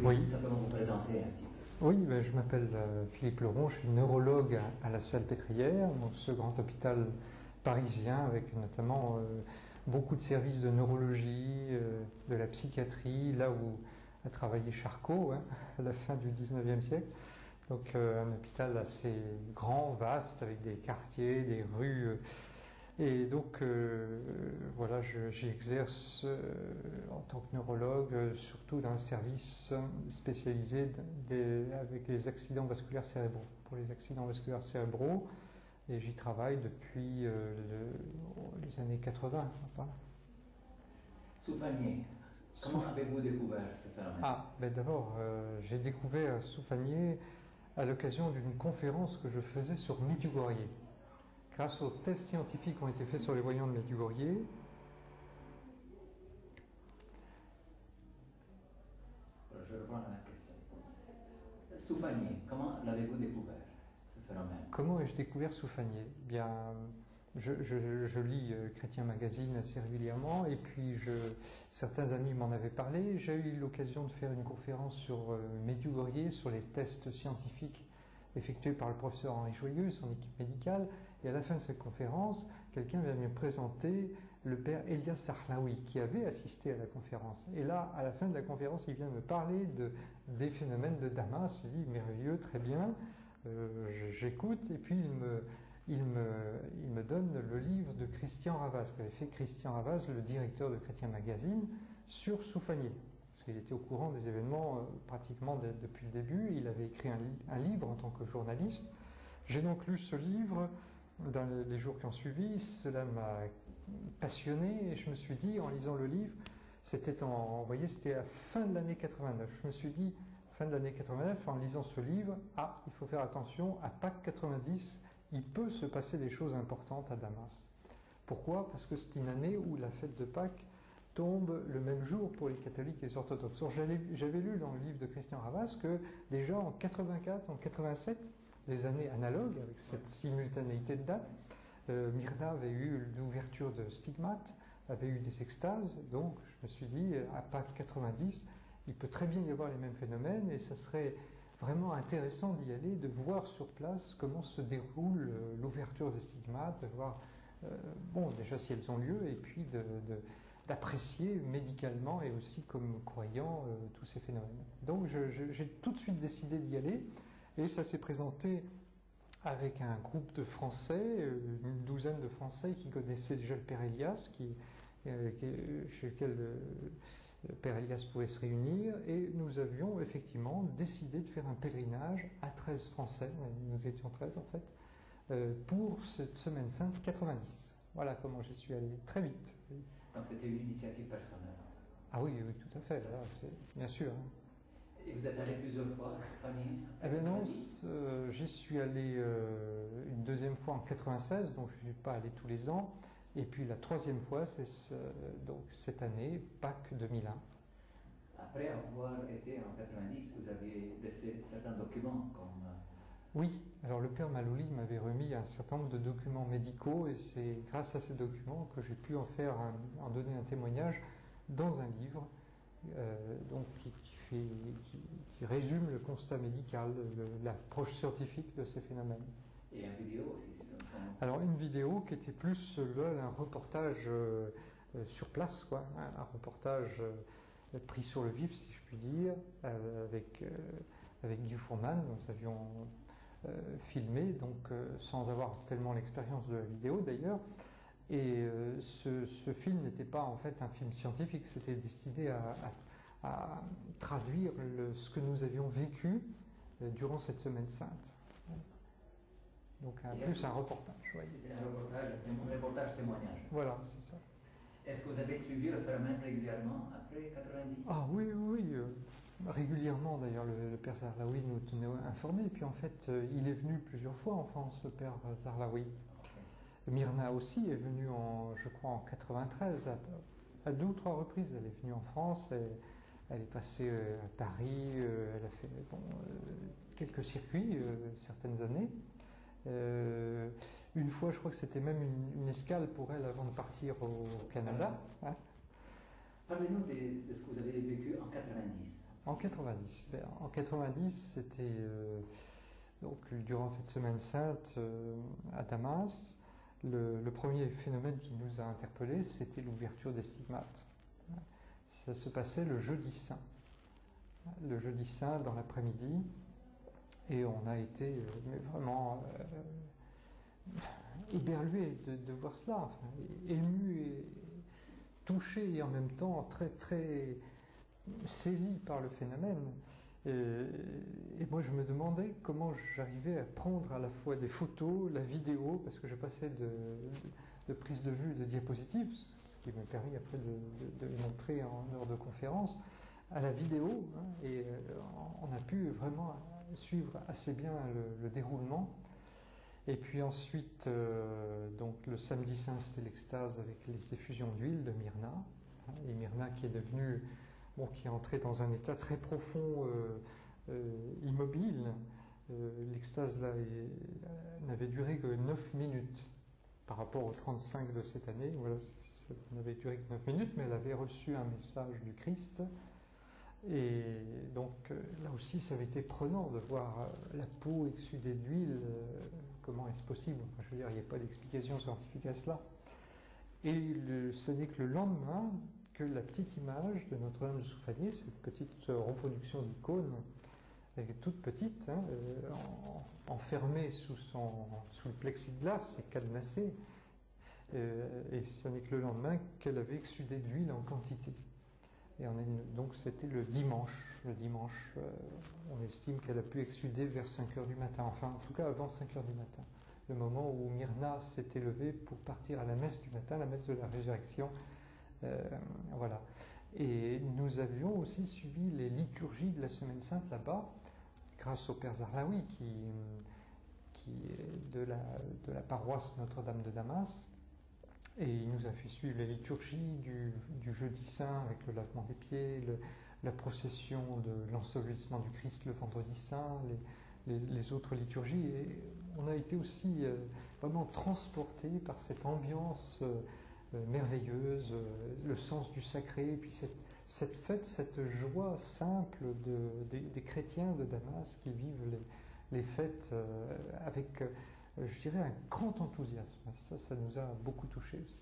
Oui, simplement vous présenter un petit peu. Oui, ben, je m'appelle Philippe Leron, je suis neurologue à la Salpêtrière, donc ce grand hôpital parisien avec notamment beaucoup de services de neurologie, de la psychiatrie, là où a travaillé Charcot à la fin du 19e siècle. Donc un hôpital assez grand, vaste, avec des quartiers, des rues. Et donc voilà, j'y exerce en tant que neurologue, surtout dans un service spécialisé avec les accidents vasculaires cérébraux, pour les accidents vasculaires cérébraux. Et j'y travaille depuis les années 80. Voilà. Soufanier, comment avez-vous découvert ce phénomène? Ben d'abord, j'ai découvert Soufanier à l'occasion d'une conférence que je faisais sur Medjugorje. Grâce aux tests scientifiques qui ont été faits sur les voyants de Medjugorje, je reprends la question. Soufanier, comment l'avez-vous découvert, ce phénomène? Comment ai-je découvert Soufanier? Bien, je lis Chrétien Magazine assez régulièrement, et puis certains amis m'en avaient parlé. J'ai eu l'occasion de faire une conférence sur Medjugorje, sur les tests scientifiques effectués par le professeur Henri Joyeux, son équipe médicale. Et à la fin de cette conférence, quelqu'un vient me présenter le père Elias Sarhlaoui, qui avait assisté à la conférence. Et là, à la fin de la conférence, il vient me parler des phénomènes de Damas. Je dis, merveilleux, très bien, j'écoute, et puis il me donne le livre de Christian Ravaz, qu'avait fait Christian Ravaz, le directeur de Chrétien Magazine, sur Soufanier. Parce qu'il était au courant des événements pratiquement depuis le début. Il avait écrit un livre en tant que journaliste. J'ai donc lu ce livre dans les jours qui ont suivi. Cela m'a passionné et je me suis dit, en lisant le livre, c'était à la fin de l'année 89. Je me suis dit, fin de l'année 89, en lisant ce livre, il faut faire attention, à Pâques 90, il peut se passer des choses importantes à Damas. Pourquoi? Parce que c'est une année où la fête de Pâques tombe le même jour pour les catholiques et les orthodoxes. J'avais lu dans le livre de Christian Ravaz que déjà en 84, en 87, des années analogues avec cette simultanéité de dates, Myrna avait eu l'ouverture de Stigmate, avait eu des extases, donc je me suis dit, à Pâques 90, il peut très bien y avoir les mêmes phénomènes et ça serait vraiment intéressant d'y aller, de voir sur place comment se déroule l'ouverture de Stigmate, de voir, déjà si elles ont lieu, et puis d'apprécier médicalement et aussi comme croyant tous ces phénomènes. Donc j'ai tout de suite décidé d'y aller et ça s'est présenté avec un groupe de Français, une douzaine de Français qui connaissaient déjà le Père Elias, chez lequel le Père Elias pouvait se réunir, et nous avions effectivement décidé de faire un pèlerinage à 13 Français, nous étions 13 en fait, pour cette Semaine Sainte 90. Voilà comment j'y suis allé, très vite. Donc c'était une initiative personnelle? Ah oui, oui, tout à fait, là, bien sûr. Et vous êtes allé plusieurs fois à Soufanier? Eh bien non, j'y suis allé une deuxième fois en 96, donc je ne suis pas allé tous les ans. Et puis la troisième fois, c'est donc cette année, Pâques 2001. Après avoir été en 90, vous avez laissé certains documents comme... Oui, alors le père Malouli m'avait remis un certain nombre de documents médicaux et c'est grâce à ces documents que j'ai pu en donner un témoignage dans un livre donc qui résume le constat médical, l'approche scientifique de ces phénomènes. Et une vidéo aussi, si alors une vidéo qui était plus un reportage sur place, quoi, un reportage pris sur le vif, si je puis dire, avec Guy Fourman, nous avions filmé, donc sans avoir tellement l'expérience de la vidéo d'ailleurs. Et ce film n'était pas en fait un film scientifique, c'était destiné à traduire ce que nous avions vécu durant cette Semaine Sainte. Donc plus un reportage. Oui. C'était un reportage témoignage. Voilà, c'est ça. Est-ce que vous avez suivi le phénomène régulièrement après 90? Ah oui, régulièrement d'ailleurs, le père Sarhlaoui nous tenait informés. Et puis en fait, il est venu plusieurs fois en France, le père Sarhlaoui. Okay. Myrna aussi est venue, je crois, en 93, à 2 ou 3 reprises. Elle est venue en France, elle est passée à Paris, elle a fait quelques circuits certaines années. Une fois, je crois que c'était même une escale pour elle avant de partir au Canada. Hein. Parlez-nous de ce que vous avez vécu en 90. En 90. En 90, c'était donc durant cette semaine sainte à Damas. Le premier phénomène qui nous a interpellés, c'était l'ouverture des stigmates. Ça se passait le jeudi saint. Le jeudi saint dans l'après-midi. Et on a été vraiment éberlués de voir cela, enfin, émus et touchés et en même temps très très saisis par le phénomène. Et moi je me demandais comment j'arrivais à prendre à la fois des photos, la vidéo, parce que je passais de prise de vue de diapositives, ce qui m'a permis après de les montrer en heure de conférence, à la vidéo, hein, et on a pu vraiment suivre assez bien le déroulement. Et puis ensuite, donc le samedi saint, c'était l'extase avec les effusions d'huile de Myrna, hein, et Myrna qui est devenue, bon, qui est entrée dans un état très profond, immobile. L'extase là n'avait duré que 9 minutes par rapport aux 35 de cette année. Voilà, ça n'avait duré que 9 minutes, mais elle avait reçu un message du Christ. Et donc là aussi, ça avait été prenant de voir la peau exsudée d'huile. Comment est-ce possible? Enfin, je veux dire, il n'y a pas d'explication scientifique à cela. Et ce n'est que le lendemain que la petite image de Notre-Dame de Soufanié, cette petite reproduction d'icône, elle est toute petite, hein, enfermée sous le plexiglas et cadenassée. Et ce n'est que le lendemain qu'elle avait exsudé de l'huile en quantité. Et donc c'était le dimanche. Le dimanche, on estime qu'elle a pu exsuder vers 5 heures du matin, enfin en tout cas avant 5 heures du matin. Le moment où Myrna s'était levée pour partir à la messe du matin, la messe de la résurrection. Voilà. Et nous avions aussi suivi les liturgies de la Semaine Sainte là-bas, grâce au Père Zarlaoui, qui est de la paroisse Notre-Dame de Damas. Et il nous a fait suivre les liturgies du jeudi saint avec le lavement des pieds, la procession de l'ensevelissement du Christ le vendredi saint, les autres liturgies. Et on a été aussi vraiment transportés par cette ambiance merveilleuse, le sens du sacré, et puis cette fête, cette joie simple des chrétiens de Damas qui vivent les fêtes avec, je dirais, un grand enthousiasme. Ça nous a beaucoup touchés aussi.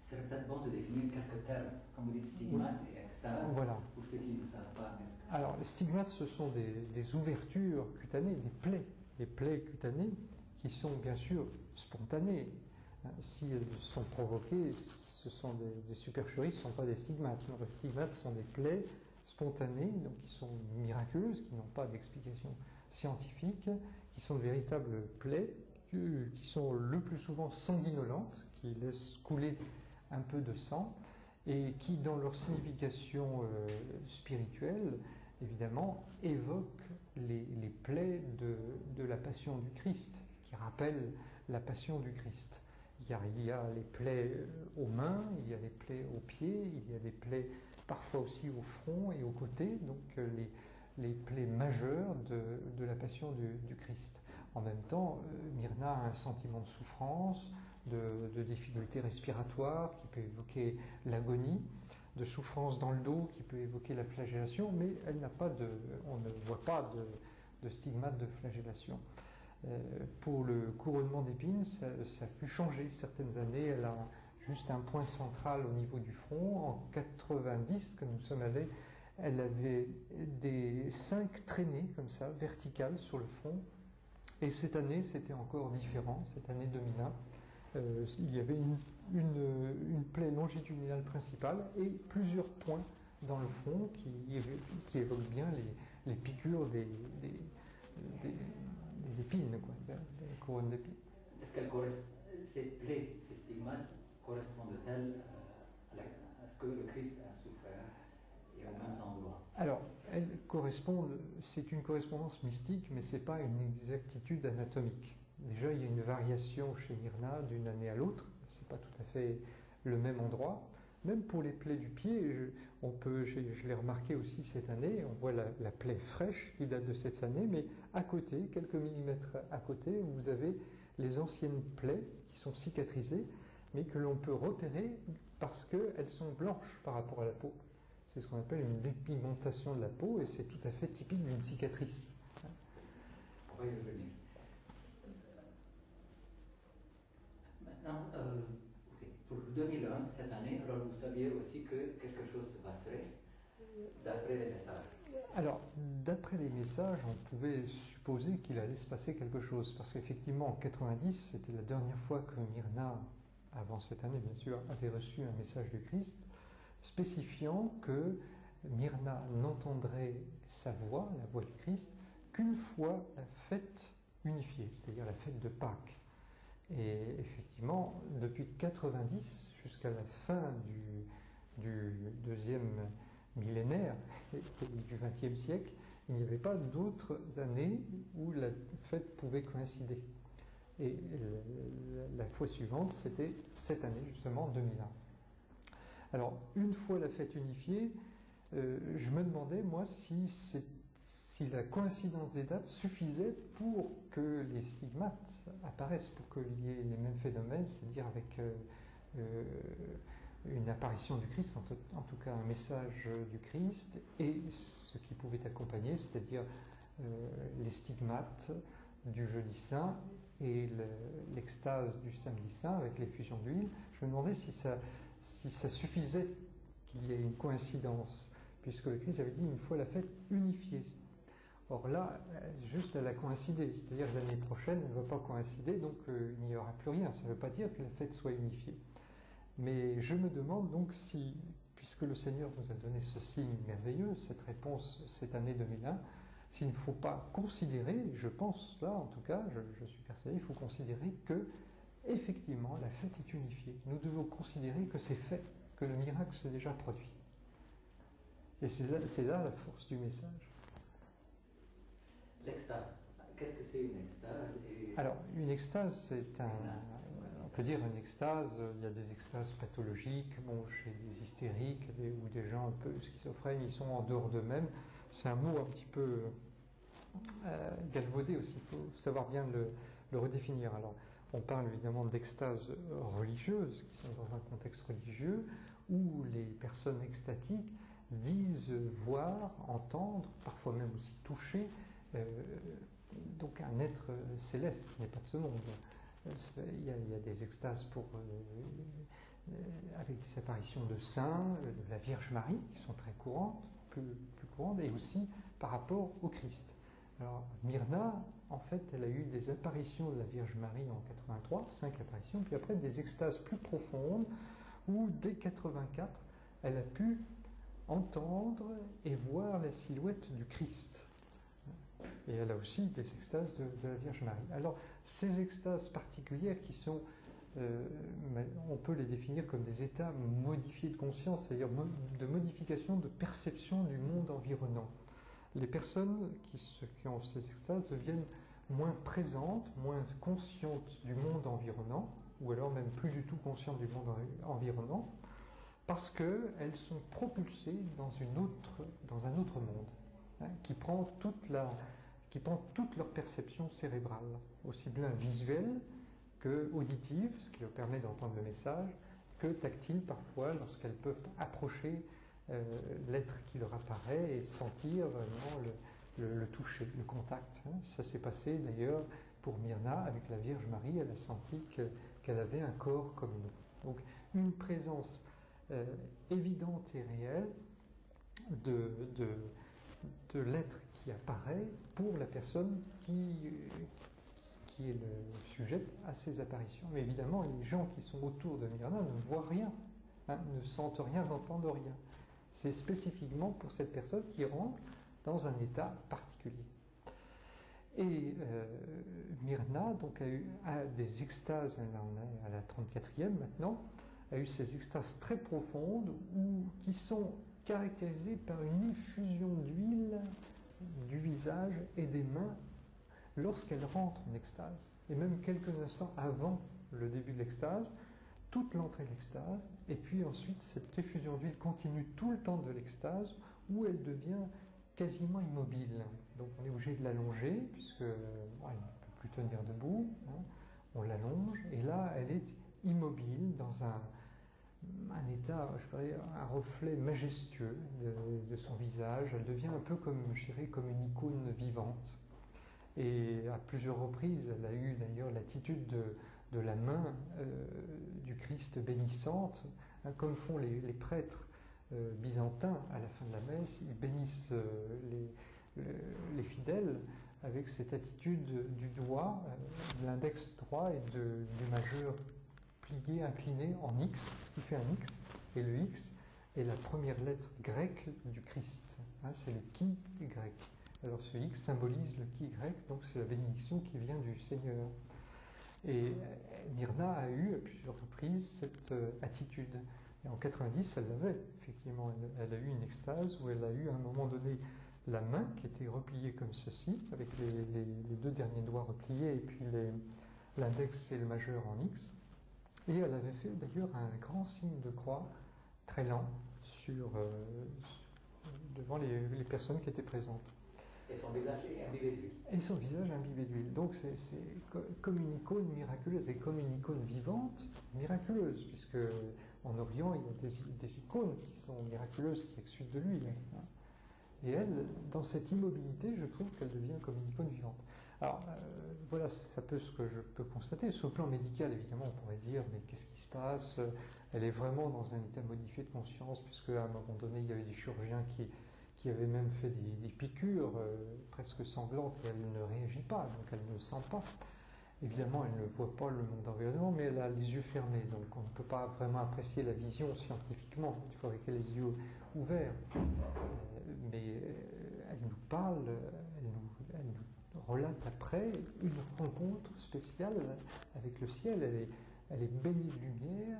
C'est peut-être bon de définir quelques termes, comme vous dites, stigmate et extase, voilà. pour ceux qui ne savent pas. Alors, les stigmates, ce sont des ouvertures cutanées, des plaies cutanées qui sont bien sûr spontanées. Si elles sont provoquées, ce sont des supercheries, ce ne sont pas des stigmates. Non, les stigmates sont des plaies spontanées, donc qui sont miraculeuses, qui n'ont pas d'explication scientifique, qui sont de véritables plaies, qui sont le plus souvent sanguinolentes, qui laissent couler un peu de sang, et qui, dans leur signification spirituelle, évidemment, évoquent les plaies de la passion du Christ, qui rappellent la passion du Christ. Il y a les plaies aux mains, il y a les plaies aux pieds, il y a des plaies parfois aussi au front et aux côtés, donc les plaies majeures de la passion du Christ. En même temps, Myrna a un sentiment de souffrance, de difficultés respiratoires qui peut évoquer l'agonie, de souffrance dans le dos qui peut évoquer la flagellation, mais on ne voit pas de stigmate de flagellation. Pour le couronnement d'épines, ça a pu changer certaines années. Elle a juste un point central au niveau du front. En 90, quand nous sommes allés, elle avait 5 traînées comme ça, verticales sur le front. Et cette année, c'était encore différent. Cette année 2001, il y avait une plaie longitudinale principale et plusieurs points dans le front qui évoquent bien les piqûres des épines, quoi, des couronnes d'épines. Est-ce que ces plaies, ces stigmates correspondent-elles à ce que le Christ a souffert et aux mêmes endroits? Alors, elles correspondent, c'est une correspondance mystique, mais ce n'est pas une exactitude anatomique. Déjà, il y a une variation chez Myrna d'une année à l'autre, ce n'est pas tout à fait le même endroit. Même pour les plaies du pied, je l'ai remarqué aussi cette année, on voit la plaie fraîche qui date de cette année, mais à côté, quelques millimètres à côté, vous avez les anciennes plaies qui sont cicatrisées, mais que l'on peut repérer parce qu'elles sont blanches par rapport à la peau. C'est ce qu'on appelle une dépigmentation de la peau et c'est tout à fait typique d'une cicatrice. On va y revenir. Maintenant, ok, pour 2001, cette année, alors vous saviez aussi que quelque chose se passerait d'après les messages. Alors, d'après les messages, on pouvait supposer qu'il allait se passer quelque chose, parce qu'effectivement, en 90, c'était la dernière fois que Myrna, avant cette année bien sûr, avait reçu un message du Christ, spécifiant que Myrna n'entendrait sa voix, la voix du Christ, qu'une fois la fête unifiée, c'est-à-dire la fête de Pâques. Et effectivement, depuis 90 jusqu'à la fin du deuxième millénaire du XXe siècle, il n'y avait pas d'autres années où la fête pouvait coïncider. Et la fois suivante, c'était cette année, justement, 2001. Alors, une fois la fête unifiée, je me demandais, moi, si la coïncidence des dates suffisait pour que les stigmates apparaissent, pour qu'il y ait les mêmes phénomènes, c'est-à-dire avec une apparition du Christ, en tout cas un message du Christ, et ce qui pouvait accompagner, c'est-à-dire les stigmates du jeudi saint et l'extase du samedi saint avec l'effusion d'huile. Je me demandais si ça suffisait qu'il y ait une coïncidence, puisque le Christ avait dit une fois la fête unifiée. Or là, juste elle a coïncidé, c'est-à-dire que l'année prochaine, elle ne va pas coïncider, donc il n'y aura plus rien. Ça ne veut pas dire que la fête soit unifiée. Mais je me demande donc si, puisque le Seigneur nous a donné ce signe merveilleux, cette réponse cette année 2001, s'il ne faut pas considérer, je pense là en tout cas, je suis persuadé, il faut considérer que effectivement la fête est unifiée. Nous devons considérer que c'est fait, que le miracle s'est déjà produit. Et c'est là la force du message. L'extase. Qu'est-ce que c'est une extase Alors, une extase, c'est on peut dire une extase, il y a des extases pathologiques, bon, chez des hystériques ou des gens un peu schizophrènes, ils sont en dehors d'eux-mêmes. C'est un mot un petit peu galvaudé aussi, il faut savoir bien le redéfinir. Alors, on parle évidemment d'extases religieuses, qui sont dans un contexte religieux, où les personnes extatiques disent voir, entendre, parfois même aussi toucher, donc un être céleste qui n'est pas de ce monde. Il y a des extases avec des apparitions de saints, de la Vierge Marie, qui sont très courantes, plus courantes, et aussi par rapport au Christ. Alors Myrna, en fait, elle a eu des apparitions de la Vierge Marie en 83, 5 apparitions, puis après des extases plus profondes, où dès 84, elle a pu entendre et voir la silhouette du Christ. Et elle a aussi des extases de la Vierge Marie. Alors, ces extases particulières qui sont, on peut les définir comme des états modifiés de conscience, c'est-à-dire de modification de perception du monde environnant. Les personnes qui ont ces extases deviennent moins présentes, moins conscientes du monde environnant, ou alors même plus du tout conscientes du monde environnant, parce qu'elles sont propulsées dans un autre monde, hein, qui prend toute leur perception cérébrale, aussi bien visuelle que auditive, ce qui leur permet d'entendre le message, que tactile parfois, lorsqu'elles peuvent approcher l'être qui leur apparaît et sentir vraiment le toucher, le contact. Ça s'est passé d'ailleurs pour Myrna avec la Vierge Marie, elle a senti qu'elle avait un corps comme nous. Donc une présence évidente et réelle de l'être qui apparaît pour la personne qui est le sujet à ces apparitions. Mais évidemment, les gens qui sont autour de Myrna ne voient rien, hein, ne sentent rien, n'entendent rien. C'est spécifiquement pour cette personne qui rentre dans un état particulier. Et Myrna donc, a des extases, là on est à la 34e maintenant, a eu ces extases très profondes qui sont caractérisées par une effusion d'huile du visage et des mains lorsqu'elle rentre en extase. Et même quelques instants avant le début de l'extase, toute l'entrée de l'extase, et puis ensuite cette effusion d'huile continue tout le temps de l'extase où elle devient quasiment immobile. Donc on est obligé de l'allonger puisque elle ne peut plus tenir debout, hein. On l'allonge et là elle est immobile un état, je dirais, un reflet majestueux de son visage. Elle devient un peu comme, je dirais, comme une icône vivante. Et à plusieurs reprises, elle a eu d'ailleurs l'attitude de la main du Christ bénissante, hein, comme font les prêtres byzantins à la fin de la messe. Ils bénissent les fidèles avec cette attitude du doigt, de l'index droit et du majeur plié, incliné en X, ce qui fait un X, et le X est la première lettre grecque du Christ, hein, c'est le qui grec. Alors ce X symbolise le qui grec, donc c'est la bénédiction qui vient du Seigneur. Et Myrna a eu à plusieurs reprises cette attitude. Et en 90, elle l'avait, effectivement. Elle a eu une extase où elle a eu à un moment donné la main qui était repliée comme ceci, avec les deux derniers doigts repliés, et puis l'index et le majeur en X. Et elle avait fait d'ailleurs un grand signe de croix, très lent, devant les personnes qui étaient présentes. Et son visage est imbibé d'huile. Et son visage imbibé d'huile. Donc c'est comme une icône miraculeuse, et comme une icône vivante, miraculeuse, puisque en Orient, il y a des icônes qui sont miraculeuses, qui exsudent de l'huile. Et elle, dans cette immobilité, je trouve qu'elle devient comme une icône vivante. Alors, voilà, c'est un peu ce que je peux constater. Sur le plan médical, évidemment, on pourrait se dire, mais qu'est-ce qui se passe? Elle est vraiment dans un état modifié de conscience, puisque à un moment donné, il y avait des chirurgiens qui avaient même fait des piqûres presque sanglantes, et elle ne réagit pas, donc elle ne sent pas. Évidemment, elle ne voit pas le monde environnement, mais elle a les yeux fermés, donc on ne peut pas vraiment apprécier la vision scientifiquement. Il faudrait qu'elle ait les yeux ouverts. Mais elle nous parle, elle nous relate après une rencontre spéciale avec le ciel. Elle est baignée de lumière.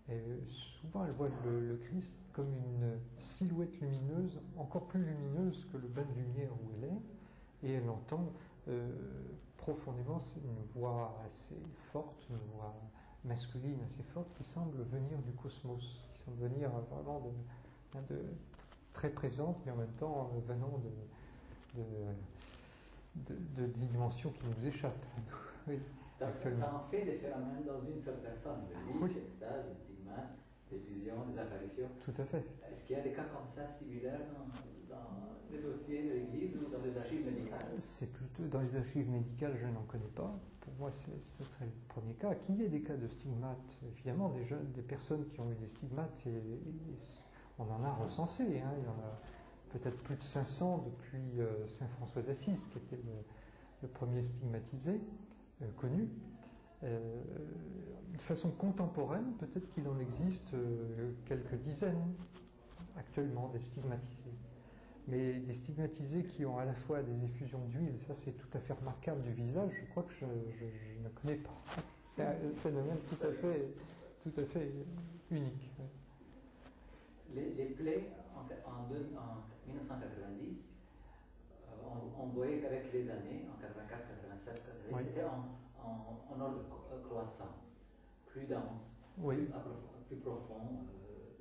Et souvent, elle voit le Christ comme une silhouette lumineuse, encore plus lumineuse que le bain de lumière où elle est. Et elle entend profondément une voix assez forte, une voix masculine assez forte, qui semble venir du cosmos, qui semble venir vraiment de très présente, mais en même temps venant de dimensions qui nous échappent. Oui, donc ça en fait des phénomènes dans une seule personne, le lit, oui. l'extase, les stigmates, des visions, des apparitions. Tout à fait. Est-ce qu'il y a des cas comme ça similaires dans les dossiers de l'Église ou dans les archives médicales? C'est plutôt dans les archives médicales, je n'en connais pas. Pour moi, ce serait le premier cas. Qu'il y ait des cas de stigmates, évidemment, des personnes qui ont eu des stigmates, on en a recensé. Hein. Il y en a peut-être plus de 500 depuis saint François d'Assise, qui était le premier stigmatisé connu. De façon contemporaine, peut-être qu'il en existe quelques dizaines actuellement des stigmatisés. Mais des stigmatisés qui ont à la fois des effusions d'huile, ça c'est tout à fait remarquable du visage, je crois que je ne connais pas. C'est un phénomène tout à fait unique. Les plaies en 1990, on voyait qu'avec les années, en 84, 87, oui. C'était en ordre croissant, plus dense, oui. plus profond,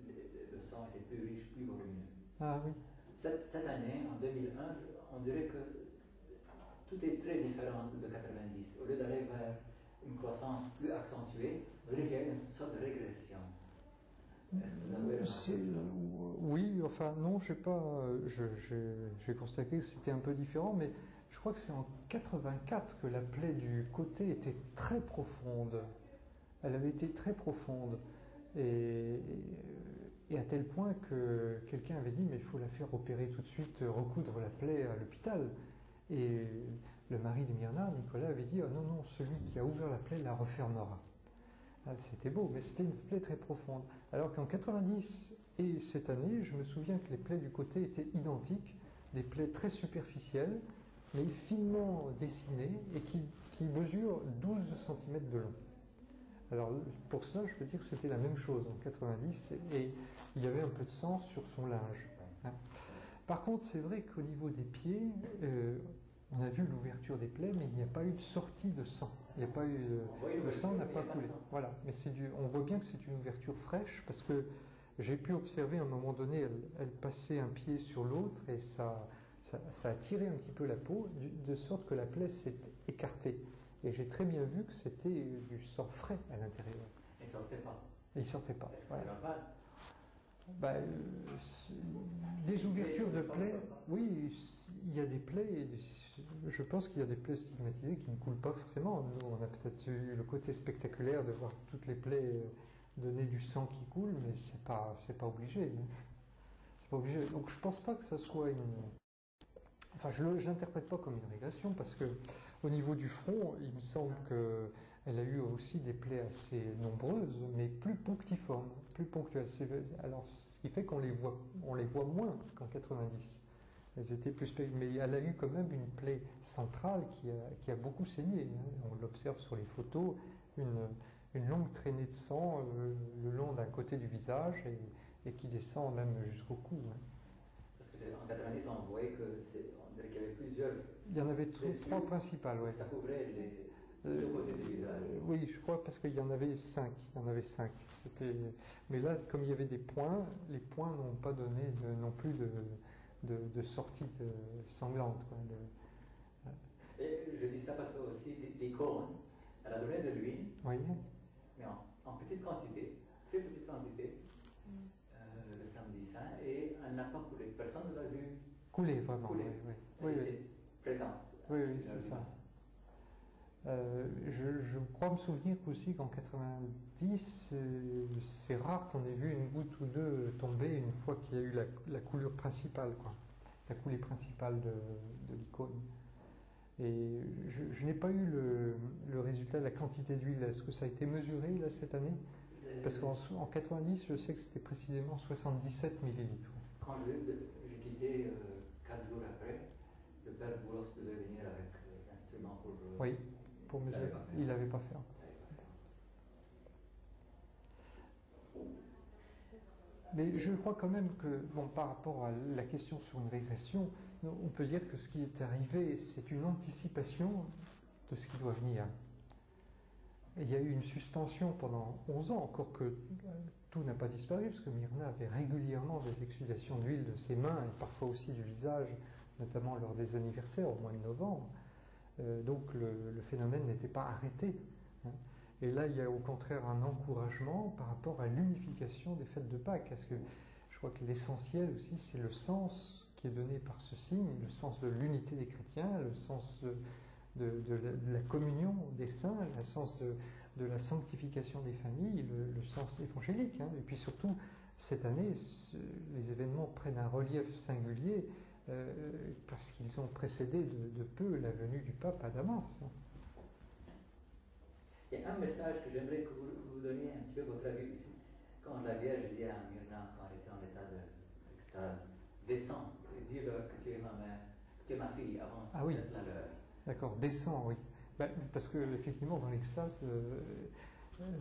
le sang était plus riche, plus volumineux. Ah oui. Cette année, en 2001, on dirait que tout est très différent de 90. Au lieu d'aller vers une croissance plus accentuée, on dirait qu'il y a une sorte de régression. Est-ce que vous avez remarqué ça? Oui, enfin non, je sais pas. J'ai constaté que c'était un peu différent, mais je crois que c'est en 84 que la plaie du côté était très profonde. Elle avait été très profonde. Et à tel point que quelqu'un avait dit mais il faut la faire opérer tout de suite, recoudre la plaie à l'hôpital. Et le mari de Myrna, Nicolas, avait dit oh non, celui qui a ouvert la plaie la refermera. Ah, c'était beau, mais c'était une plaie très profonde. Alors qu'en 90 et cette année, je me souviens que les plaies du côté étaient identiques, des plaies très superficielles, mais finement dessinées et qui mesurent 12 cm de long. Alors pour cela, je peux dire que c'était la même chose en 90 et il y avait un peu de sang sur son linge. Hein. Par contre, c'est vrai qu'au niveau des pieds, on a vu l'ouverture des plaies, mais il n'y a pas eu de sortie de sang. Il n'y a pas eu le sang n'a pas coulé. Voilà, mais on voit bien que c'est une ouverture fraîche parce que j'ai pu observer à un moment donné, elle passait un pied sur l'autre et ça a tiré un petit peu la peau de sorte que la plaie s'est écartée. Et j'ai très bien vu que c'était du sang frais à l'intérieur. Et ça ne sortait pas. Et il ne sortait pas. Est-ce que Voilà. c'est normal? Ben, des ouvertures de plaies, oui, il y a des plaies, je pense qu'il y a des plaies stigmatisées qui ne coulent pas forcément. Nous, on a peut-être eu le côté spectaculaire de voir toutes les plaies donner du sang qui coule, mais c'est pas obligé. C'est pas obligé. Donc je pense pas que ça soit une... Enfin, je l'interprète pas comme une régression, parce que au niveau du front, il me semble qu'elle a eu aussi des plaies assez nombreuses, mais plus ponctiformes, plus ponctuelles. Alors, ce qui fait qu'on les voit moins qu'en 90. Elles étaient plus... Mais elle a eu quand même une plaie centrale qui a beaucoup saigné. On l'observe sur les photos, une longue traînée de sang le long d'un côté du visage et qui descend même jusqu'au cou. Parce qu'en 90, on voyait qu'il y avait plusieurs... Il y en avait trois principales, oui. Ça couvrait les deux côtés du visage. Oui, je crois, parce qu'il y en avait 5. Il y en avait 5. Mais là, comme il y avait des points, les points n'ont pas donné non plus de sortie sanglante. Quoi. Et je dis ça parce que aussi l'icône, elle a donné de l'huile, Oui. mais en petite quantité, très petite quantité, le samedi saint, et elle n'a pas coulé. Personne ne l'a vu couler, vraiment. couler. Oui, Elle était présente. Oui, c'est ça. Je crois me souvenir aussi qu'en 90, c'est rare qu'on ait vu une goutte ou deux tomber une fois qu'il y a eu la coulure principale, quoi. La coulée principale de l'icône. Et je n'ai pas eu le résultat de la quantité d'huile. Est-ce que ça a été mesuré là, cette année? Parce qu'en 90, je sais que c'était précisément 77 millilitres. Quand j'ai quitté 4 jours après, le père Boulos devait venir avec l'instrument pour... Oui, pour mesurer. Il n'avait pas fait. Mais je crois quand même que, bon, par rapport à la question sur une régression, on peut dire que ce qui est arrivé, c'est une anticipation de ce qui doit venir. Et il y a eu une suspension pendant 11 ans, encore que tout n'a pas disparu, parce que Myrna avait régulièrement des exsudations d'huile de ses mains, et parfois aussi du visage, notamment lors des anniversaires au mois de novembre. Donc le phénomène n'était pas arrêté. Et là, il y a au contraire un encouragement par rapport à l'unification des fêtes de Pâques. Parce que je crois que l'essentiel aussi, c'est le sens qui est donné par ce signe, le sens de l'unité des chrétiens, le sens de la communion des saints, le sens de la sanctification des familles, le sens évangélique. Et puis surtout, cette année, les événements prennent un relief singulier parce qu'ils ont précédé de peu la venue du pape à Damas. Il y a un message que j'aimerais que vous donniez un petit peu votre avis aussi. Quand la Vierge dit à Myrna, quand elle était en état d'extase, descends et dis-leur que tu es ma mère, que tu es ma fille avant d'être la leur. D'accord, descends, oui. Parce que effectivement, dans l'extase,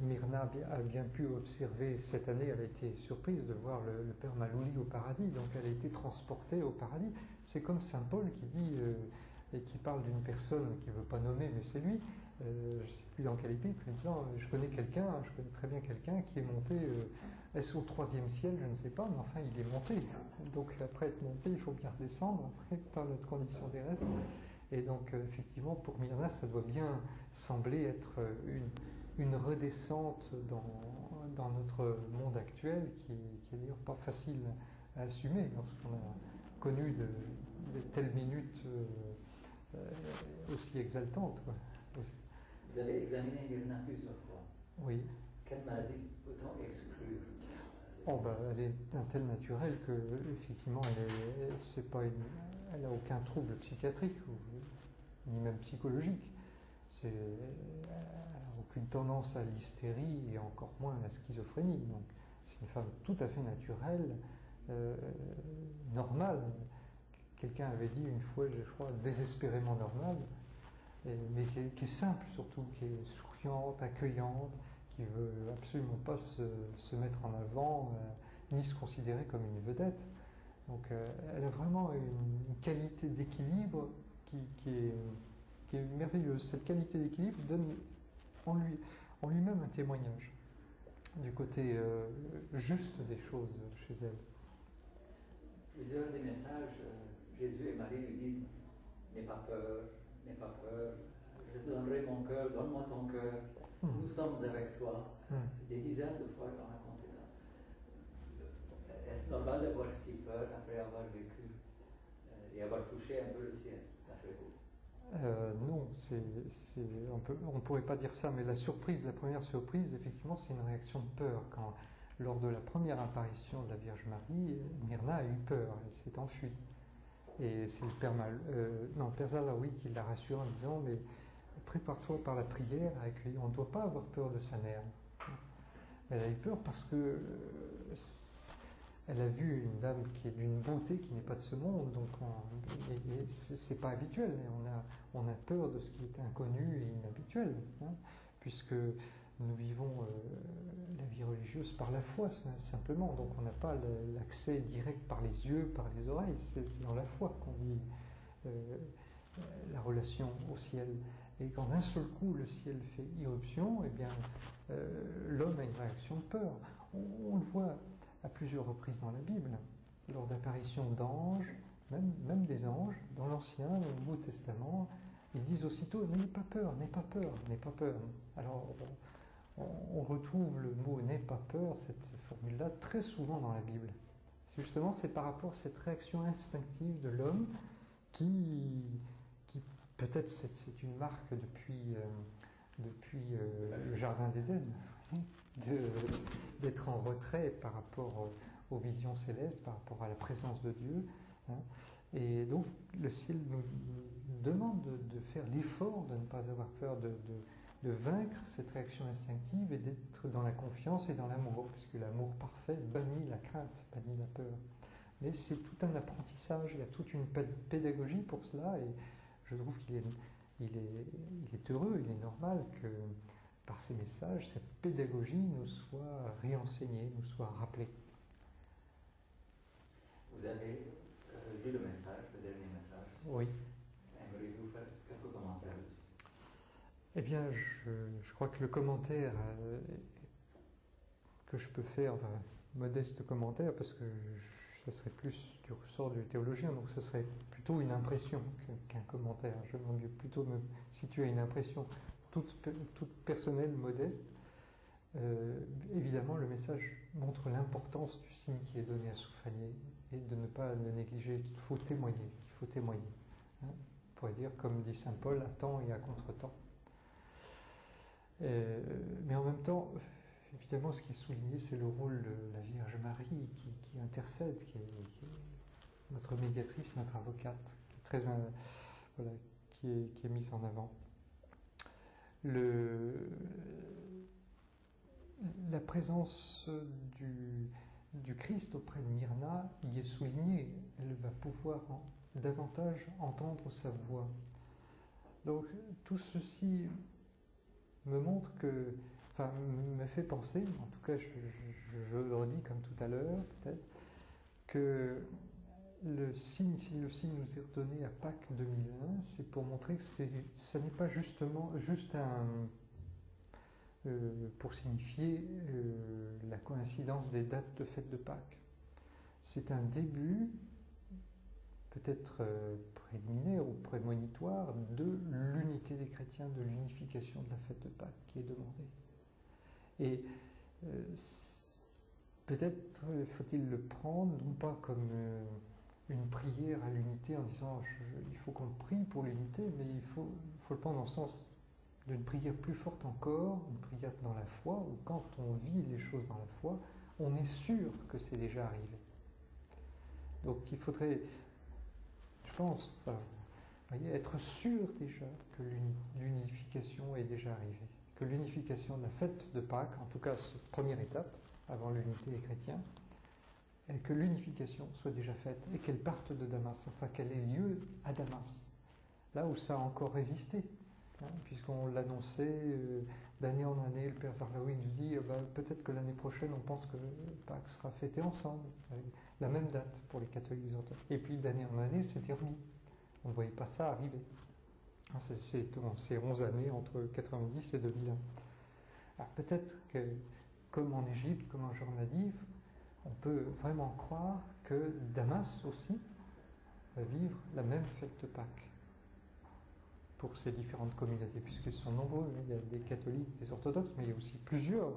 Myrna a bien pu observer cette année, elle a été surprise de voir le Père Malouli au paradis, donc elle a été transportée au paradis. C'est comme Saint Paul qui dit, et qui parle d'une personne qu'il ne veut pas nommer, mais c'est lui, je ne sais plus dans quel épître, en disant je connais très bien quelqu'un qui est monté, est-ce au 3e ciel, je ne sais pas, mais enfin il est monté. Donc après être monté, il faut bien redescendre, après, dans notre condition terrestre. Et donc effectivement, pour Myrna, ça doit bien sembler être une redescente dans notre monde actuel, qui est d'ailleurs pas facile à assumer lorsqu'on a connu de telles minutes aussi exaltantes, quoi. Vous avez examiné Myrna plusieurs fois. Oui. Quelle maladie peut-on exclure? Elle est d'un tel naturel que effectivement, elle n'a aucun trouble psychiatrique ni même psychologique. Elle n'a aucune tendance à l'hystérie et encore moins à la schizophrénie. Donc, c'est une femme tout à fait naturelle, normale. Quelqu'un avait dit une fois, je crois, désespérément normale, mais qui est simple surtout, qui est souriante, accueillante, qui veut absolument pas se mettre en avant, ni se considérer comme une vedette. Donc elle a vraiment une qualité d'équilibre qui est merveilleuse. Cette qualité d'équilibre donne en lui-même un témoignage du côté juste des choses chez elle. Plusieurs des messages, Jésus et Marie lui disent n'aie pas peur, je te donnerai mon cœur, donne-moi ton cœur, nous sommes avec toi. Des dizaines de fois, on a raconté ça. Est-ce normal d'avoir si peur après avoir vécu et avoir touché un peu le ciel, d'après vous? Non, on ne pourrait pas dire ça, mais la première surprise, effectivement, c'est une réaction de peur. Lors de la première apparition de la Vierge Marie, Myrna a eu peur, elle s'est enfuie. Et c'est le Père Zalaoui qui l'a rassuré en disant, mais prépare-toi par la prière à accueillir, on ne doit pas avoir peur de sa mère. Elle a eu peur parce que elle a vu une dame qui est d'une beauté qui n'est pas de ce monde, donc c'est pas habituel. On a peur de ce qui est inconnu et inhabituel, puisque nous vivons la vie religieuse par la foi simplement, donc on n'a pas l'accès direct par les yeux, par les oreilles, c'est dans la foi qu'on vit la relation au ciel. Et quand d'un seul coup le ciel fait irruption, eh bien l'homme a une réaction de peur. On le voit à plusieurs reprises dans la Bible, lors d'apparitions d'anges, même des anges, dans l'Ancien, dans le Nouveau Testament, ils disent aussitôt « n'ayez pas peur, n'ayez pas peur, n'ayez pas peur ». Alors on retrouve le mot « n'ayez pas peur », cette formule-là, très souvent dans la Bible. C'est par rapport à cette réaction instinctive de l'homme qui peut-être c'est une marque depuis le Jardin d'Éden, d'être en retrait par rapport aux visions célestes, par rapport à la présence de Dieu. Et donc le ciel nous demande de faire l'effort de ne pas avoir peur, de vaincre cette réaction instinctive et d'être dans la confiance et dans l'amour, puisque l'amour parfait bannit la crainte, bannit la peur. Mais c'est tout un apprentissage, il y a toute une pédagogie pour cela, et je trouve qu'il est heureux, il est normal que par ces messages, cette pédagogie nous soit réenseignée, nous soit rappelée. Vous avez lu le message, le dernier message? Oui. Aimeriez-vous faire quelques commentaires dessus? Eh bien, je crois que le commentaire que je peux faire, enfin, modeste commentaire, parce que ça serait plus du ressort du théologien, donc ça serait plutôt une impression qu'un commentaire. J'aimerais mieux plutôt me situer à une impression toute personnelle, modeste. Évidemment, le message montre l'importance du signe qui est donné à Soufanié et de ne pas le négliger, qu'il faut témoigner, On pourrait dire, comme dit saint Paul, à temps et à contre-temps. Mais en même temps, évidemment, ce qui est souligné, c'est le rôle de la Vierge Marie qui intercède, qui est notre médiatrice, notre avocate, qui est mise en avant. La présence du Christ auprès de Myrna y est soulignée. Elle va pouvoir davantage entendre sa voix. Donc tout ceci me montre me fait penser, en tout cas je le redis comme tout à l'heure peut-être, que si le signe nous est redonné à Pâques 2001, c'est pour montrer que ce n'est pas juste pour signifier la coïncidence des dates de fête de Pâques. C'est un début, peut-être préliminaire ou prémonitoire, de l'unité des chrétiens, de l'unification de la fête de Pâques qui est demandée. Et peut-être faut-il le prendre, non pas comme une prière à l'unité en disant il faut qu'on prie pour l'unité, mais il faut le prendre dans le sens d'une prière plus forte encore, une prière dans la foi, où quand on vit les choses dans la foi, on est sûr que c'est déjà arrivé. Donc il faudrait, je pense, être sûr déjà que l'unification est déjà arrivée, que l'unification de la fête de Pâques, en tout cas cette première étape, avant l'unité des chrétiens, et que l'unification soit déjà faite et qu'elle parte de Damas, enfin qu'elle ait lieu à Damas, là où ça a encore résisté. Puisqu'on l'annonçait d'année en année, le Père Zarlaoui nous dit peut-être que l'année prochaine on pense que Pâques sera fêté ensemble, avec la même date pour les catholiques orthodoxes. Et puis d'année en année, c'était remis. On ne voyait pas ça arriver. C'est 11 années entre 90 et 2001. Alors peut-être que, comme en Égypte, comme en Jordanie, on peut vraiment croire que Damas aussi va vivre la même fête de Pâques. pour ces différentes communautés, puisqu'ils sont nombreux. Il y a des catholiques, des orthodoxes, mais il y a aussi plusieurs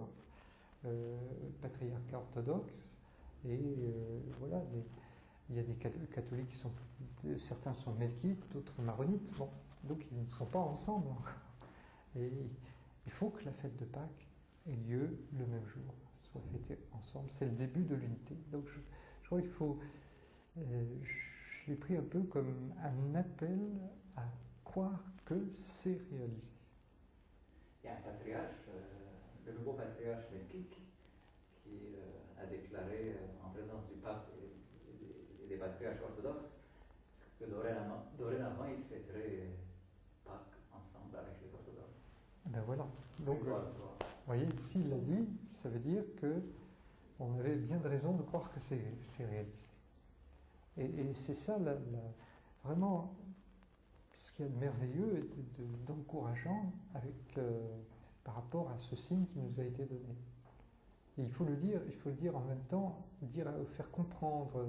patriarcats orthodoxes. Et voilà, il y a des catholiques qui sont, certains sont melkites, d'autres maronites. Bon, donc ils ne sont pas ensemble encore. Et il faut que la fête de Pâques ait lieu le même jour, soit fêtée ensemble. C'est le début de l'unité. Donc je crois qu'il faut. Je l'ai pris un peu comme un appel à croire que c'est réalisé. Il y a un patriarche, le nouveau patriarche melkite, qui a déclaré en présence du pape et des patriarches orthodoxes que dorénavant il fêterait Pâques ensemble avec les orthodoxes. Ben voilà. Donc, vous voyez, s'il l'a dit, ça veut dire que on avait bien de raisons de croire que c'est réalisé. Et c'est ça, vraiment, ce qu'il y a de merveilleux et d'encourageant par rapport à ce signe qui nous a été donné. Et il faut le dire en même temps, faire comprendre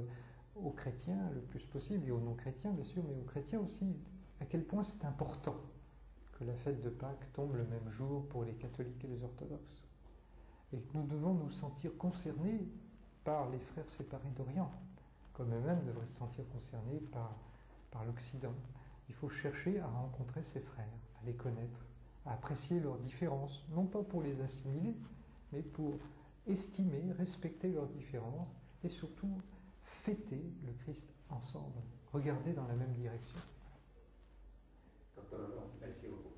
aux chrétiens le plus possible, et aux non-chrétiens bien sûr, mais aux chrétiens aussi, à quel point c'est important que la fête de Pâques tombe le même jour pour les catholiques et les orthodoxes. Et que nous devons nous sentir concernés par les frères séparés d'Orient, comme eux-mêmes devraient se sentir concernés par l'Occident. Il faut chercher à rencontrer ces frères, à les connaître, à apprécier leurs différences, non pas pour les assimiler, mais pour estimer, respecter leurs différences et surtout fêter le Christ ensemble, regarder dans la même direction. Docteur Laurent, merci beaucoup.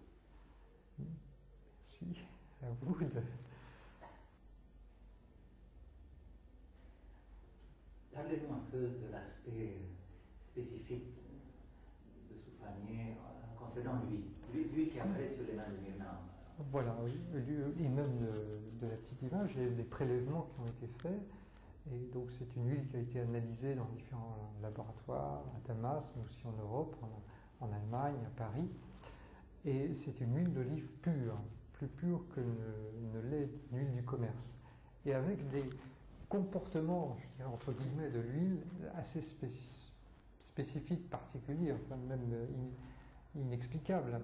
Merci à vous de... Parlez-nous un peu de l'aspect spécifique de Soufanié concernant lui qui apparaît sur les mains de Myrna. Voilà, oui, et même de la petite image, il y a des prélèvements qui ont été faits, et donc c'est une huile qui a été analysée dans différents laboratoires, à Damas, mais aussi en Europe, en Allemagne, à Paris, et c'est une huile d'olive pure, plus pure que ne l'est une huile du commerce, et avec des comportements, je dirais entre guillemets, de l'huile assez spécifiques, particuliers, enfin même inexplicables.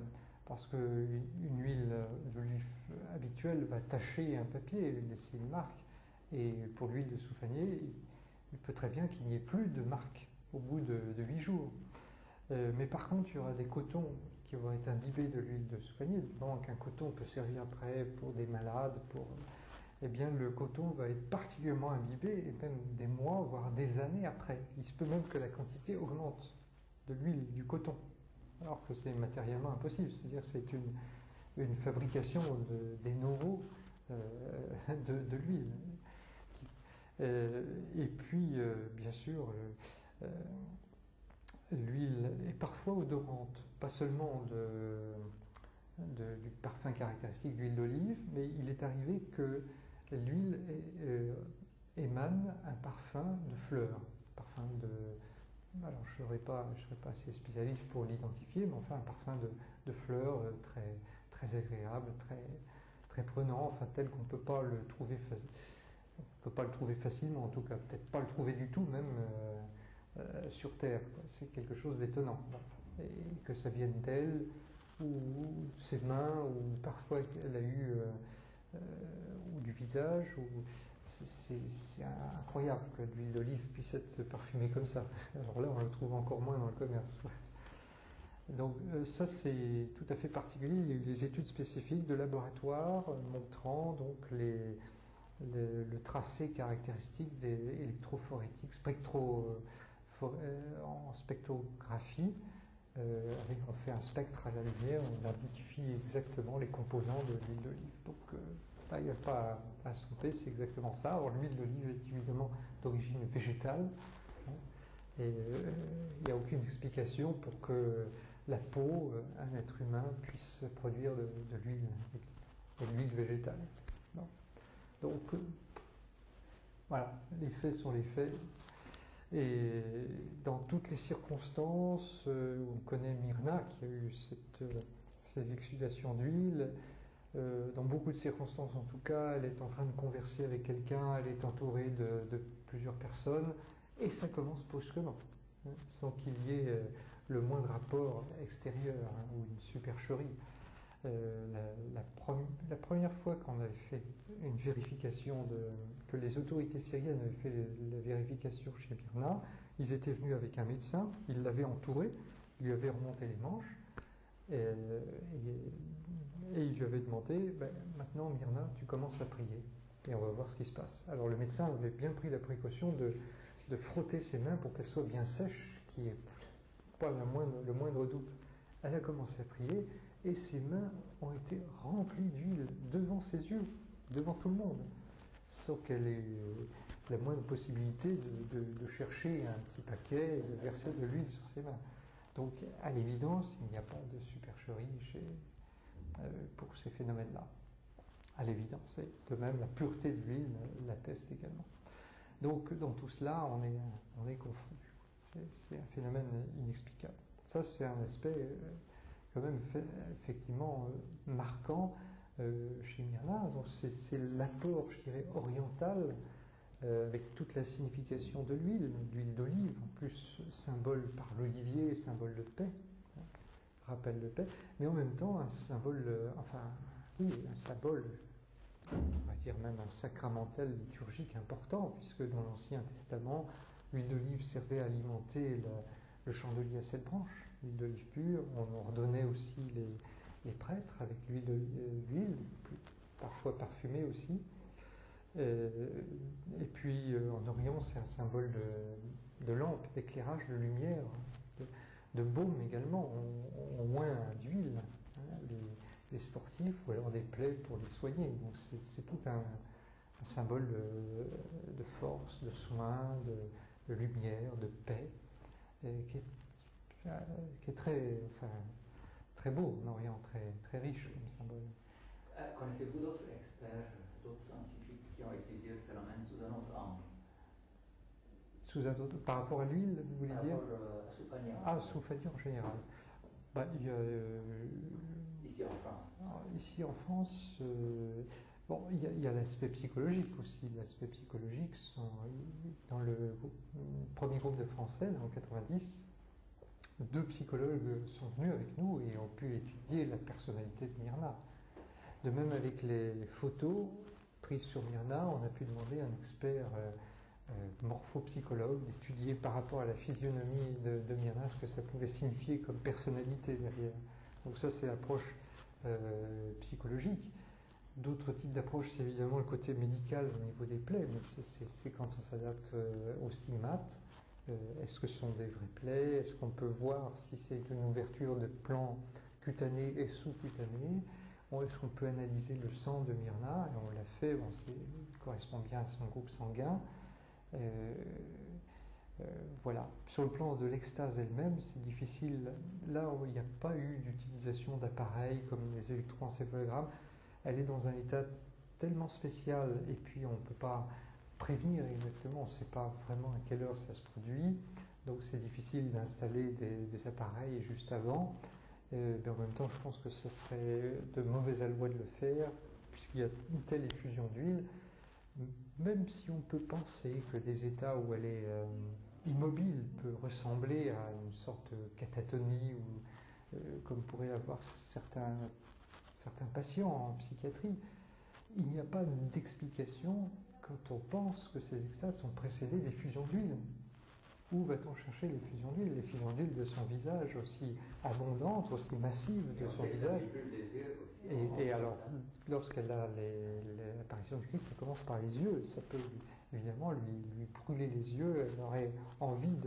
Parce qu'une huile d'olive habituelle va tacher un papier, laisser une marque. Et pour l'huile de Soufanié, il peut très bien qu'il n'y ait plus de marque au bout de 8 jours. Mais par contre, il y aura des cotons qui vont être imbibés de l'huile de Soufanié. Donc un coton peut servir après pour des malades, eh bien le coton va être particulièrement imbibé, et même des mois, voire des années après. Il se peut même que la quantité augmente de l'huile, du coton. Alors que c'est matériellement impossible, c'est-à-dire que c'est une fabrication des nouveaux de l'huile. Et puis, bien sûr, l'huile est parfois odorante, pas seulement du parfum caractéristique d'huile d'olive, mais il est arrivé que l'huile émane un parfum de fleurs, parfum de... Alors, je ne serais pas assez spécialiste pour l'identifier, mais enfin, un parfum de fleurs très, très agréable, très, très prenant, enfin, tel qu'on ne peut pas le trouver facilement, en tout cas, peut-être pas le trouver du tout, même sur Terre. C'est quelque chose d'étonnant. Et que ça vienne d'elle, ou de ses mains, ou parfois qu'elle a eu, ou du visage, ou... C'est incroyable que l'huile d'olive puisse être parfumée comme ça. Alors là, on le trouve encore moins dans le commerce. Donc ça, c'est tout à fait particulier. Il y a eu des études spécifiques de laboratoire montrant donc le tracé caractéristique des électrophorétiques en spectrographie. On fait un spectre à la lumière, on identifie exactement les composants de l'huile d'olive. Donc là, il n'y a pas à sauter, c'est exactement ça. Alors l'huile d'olive est évidemment d'origine végétale, hein, et il n'y a aucune explication pour que la peau, un être humain, puisse produire de l'huile végétale. Non. Donc voilà, les faits sont les faits. Et dans toutes les circonstances, on connaît Myrna qui a eu ces exsudations d'huile. Dans beaucoup de circonstances, en tout cas, elle est en train de converser avec quelqu'un, elle est entourée de plusieurs personnes, et ça commence brusquement, hein, sans qu'il y ait le moindre apport extérieur, hein, ou une supercherie. La première fois qu'on avait fait une vérification, que les autorités syriennes avaient fait la vérification chez Myrna, ils étaient venus avec un médecin, ils l'avaient entouré, ils lui avaient remonté les manches, et ils lui avaient demandé, ben, maintenant Myrna, tu commences à prier, et on va voir ce qui se passe. Alors le médecin avait bien pris la précaution de frotter ses mains pour qu'elles soient bien sèches, qu'il n'y ait pas le moindre doute. Elle a commencé à prier, et ses mains ont été remplies d'huile devant ses yeux, devant tout le monde, sans qu'elle ait la moindre possibilité de chercher un petit paquet et de verser de l'huile sur ses mains. Donc, à l'évidence, il n'y a pas de supercherie pour ces phénomènes-là. À l'évidence. Et de même, la pureté de l'huile l'atteste également. Donc, dans tout cela, on est confondu. C'est un phénomène inexplicable. Ça, c'est un aspect quand même effectivement marquant chez Myrna. Donc, c'est l'apport, je dirais, oriental, avec toute la signification de l'huile d'olive, en plus symbole par l'olivier, symbole de paix, hein, rappel de paix, mais en même temps un symbole, un symbole, on va dire même un sacramentel liturgique important, puisque dans l'Ancien Testament, l'huile d'olive servait à alimenter le chandelier à 7 branches, l'huile d'olive pure. On ordonnait aussi les prêtres avec l'huile, parfois parfumée aussi. Et puis en Orient, c'est un symbole de lampe, d'éclairage, de lumière, de baume également. On oint d'huile, hein, les sportifs, ou alors des plaies pour les soigner. Donc c'est tout un symbole de force, de soin, de lumière, de paix, qui est très beau en Orient, très riche comme symbole. Connaissez-vous d'autres experts, d'autres scientifiques qui ont étudié le phénomène sous un autre angle? Par rapport à l'huile, vous voulez dire? Par rapport à Soufani. Soufani en général. Il y a, ici en France. Ici en France, il y a l'aspect psychologique aussi. L'aspect psychologique, dans le premier groupe de Français, dans 90, 2 psychologues sont venus avec nous et ont pu étudier la personnalité de Myrna. De même avec les photos prises sur Myrna, on a pu demander à un expert morphopsychologue d'étudier par rapport à la physionomie de Myrna ce que ça pouvait signifier comme personnalité derrière. Donc ça, c'est l'approche psychologique. D'autres types d'approches, c'est évidemment le côté médical au niveau des plaies, mais c'est quand on s'adapte aux stigmates. Est-ce que ce sont des vraies plaies? Est-ce qu'on peut voir si c'est une ouverture de plan cutané et sous-cutané? Est-ce qu'on peut analyser le sang de Myrna? Et on l'a fait, il correspond bien à son groupe sanguin. Voilà. Sur le plan de l'extase elle-même, c'est difficile. Là où il n'y a pas eu d'utilisation d'appareils comme les électroencéphalogrammes, elle est dans un état tellement spécial et puis on ne peut pas prévenir exactement, on ne sait pas vraiment à quelle heure ça se produit, donc c'est difficile d'installer des appareils juste avant. Mais en même temps, je pense que ce serait de mauvais aloi de le faire, puisqu'il y a une telle effusion d'huile, même si on peut penser que des états où elle est immobile peut ressembler à une sorte de catatonie, ou comme pourraient avoir certains patients en psychiatrie, il n'y a pas d'explication quand on pense que ces extases sont précédées d'effusions d'huile. Où va-t-on chercher l'effusion d'huile? L'effusion d'huile de son visage, aussi abondante, aussi massive de son visage. Et alors, lorsqu'elle a l'apparition du Christ, ça commence par les yeux. Ça peut évidemment lui brûler les yeux. Elle aurait envie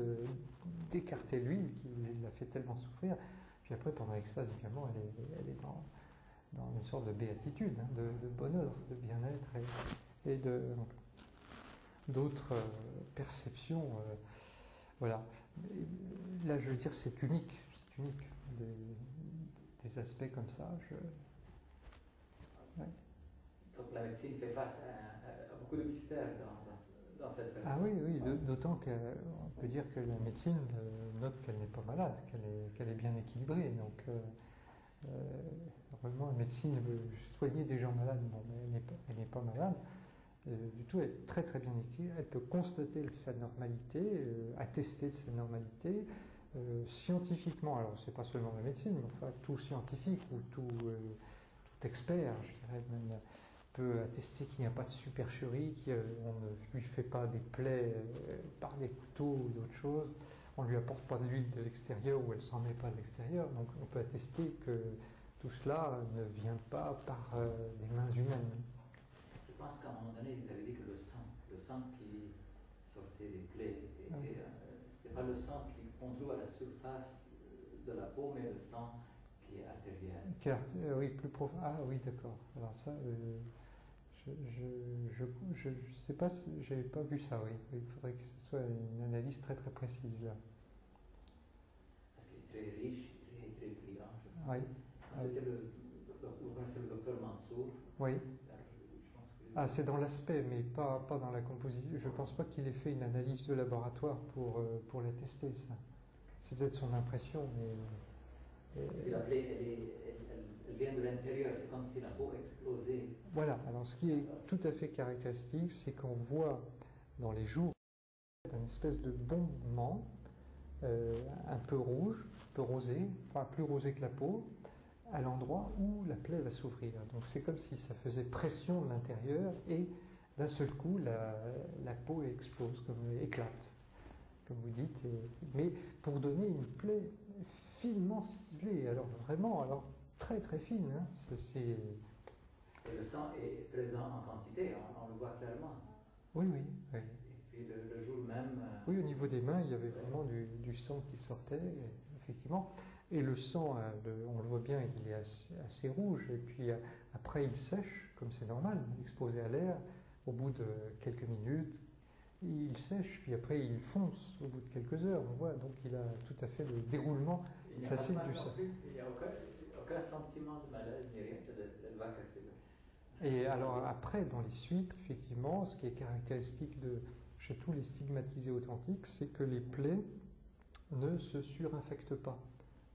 d'écarter l'huile qui l'a fait tellement souffrir. Puis après, pendant l'extase, évidemment, elle est dans une sorte de béatitude, hein, de bonheur, de bien-être et d'autres perceptions. Voilà. Là, je veux dire, c'est unique des aspects comme ça. Ouais. Donc la médecine fait face à beaucoup de mystères dans cette personne. Ah oui, d'autant qu'on peut dire que la médecine note qu'elle n'est pas malade, qu'elle est bien équilibrée. Donc, normalement, la médecine veut soigner des gens malades, non, mais elle n'est pas malade. Du tout, elle est très très bien équilibrée. Elle peut constater sa normalité, attester de sa normalité, Scientifiquement, alors c'est pas seulement la médecine, mais enfin tout scientifique ou tout expert, je dirais même, peut attester qu'il n'y a pas de supercherie, qu'on ne lui fait pas des plaies par des couteaux ou d'autres choses, on ne lui apporte pas de l'huile de l'extérieur ou elle s'en met pas de l'extérieur, donc on peut attester que tout cela ne vient pas par des mains humaines. Je pense qu'à un moment donné, ils avaient dit que le sang qui sortait des plaies, c'était pas le sang qu'on trouve à la surface de la peau, mais le sang qui est artériel. Oui, plus profond. Ah oui, d'accord. Alors ça, je sais pas, j'avais pas vu ça. Oui, il faudrait que ce soit une analyse très très précise là. Parce qu'il est très riche, très brillant. Je pense. Oui. C'était vous connaissez le docteur Mansour. Oui. Je pense que... Ah, c'est dans l'aspect, mais pas dans la composition. Je pense pas qu'il ait fait une analyse de laboratoire pour la tester, ça. C'est peut-être son impression, mais. La plaie, elle vient de l'intérieur, c'est comme si la peau explosait. Voilà, alors ce qui est tout à fait caractéristique, c'est qu'on voit dans les joues un espèce de bombement un peu rouge, un peu rosé, enfin plus rosé que la peau, à l'endroit où la plaie va s'ouvrir. Donc c'est comme si ça faisait pression de l'intérieur et d'un seul coup la peau explose, éclate, comme vous dites, mais pour donner une plaie finement ciselée, alors vraiment, alors très très fine. Hein, Et le sang est présent en quantité, on le voit clairement. Oui, oui. Oui. Et puis le jour même... Oui, au niveau des mains, il y avait vraiment du sang qui sortait, effectivement. Et le sang, on le voit bien, il est assez rouge. Et puis après, il sèche, comme c'est normal, exposé à l'air. Au bout de quelques minutes, il sèche, puis après, il fonce au bout de quelques heures. On voit, donc il a tout à fait le déroulement classique du sang. Il n'y a aucun sentiment de malaise ni rien, elle va casser. Et alors après, dans les suites, effectivement, ce qui est caractéristique chez tous les stigmatisés authentiques, c'est que les plaies ne se surinfectent pas.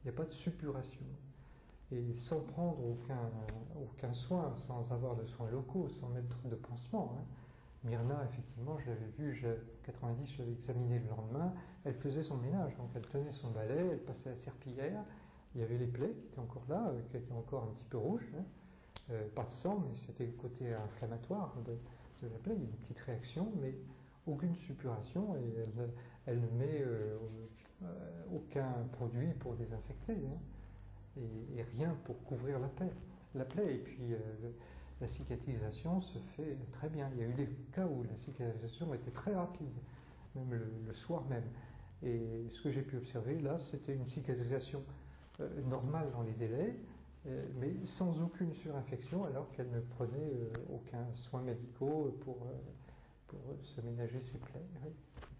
Il n'y a pas de suppuration. Et sans prendre aucun soin, sans avoir de soins locaux, sans mettre de pansement. Hein. Myrna, effectivement, je l'avais vue, en 90, je l'avais examinée le lendemain, elle faisait son ménage, donc elle tenait son balai, elle passait la serpillière, il y avait les plaies qui étaient encore là, qui étaient encore un petit peu rouges, hein. Pas de sang, mais c'était le côté inflammatoire de la plaie, il y a une petite réaction, mais aucune suppuration, et elle ne met aucun produit pour désinfecter, hein, et rien pour couvrir la plaie. Et puis la cicatrisation se fait très bien. Il y a eu des cas où la cicatrisation était très rapide, même le soir même. Et ce que j'ai pu observer là, c'était une cicatrisation normale dans les délais, mais sans aucune surinfection, alors qu'elle ne prenait aucun soin médicaux pour se ménager ses plaies. Oui.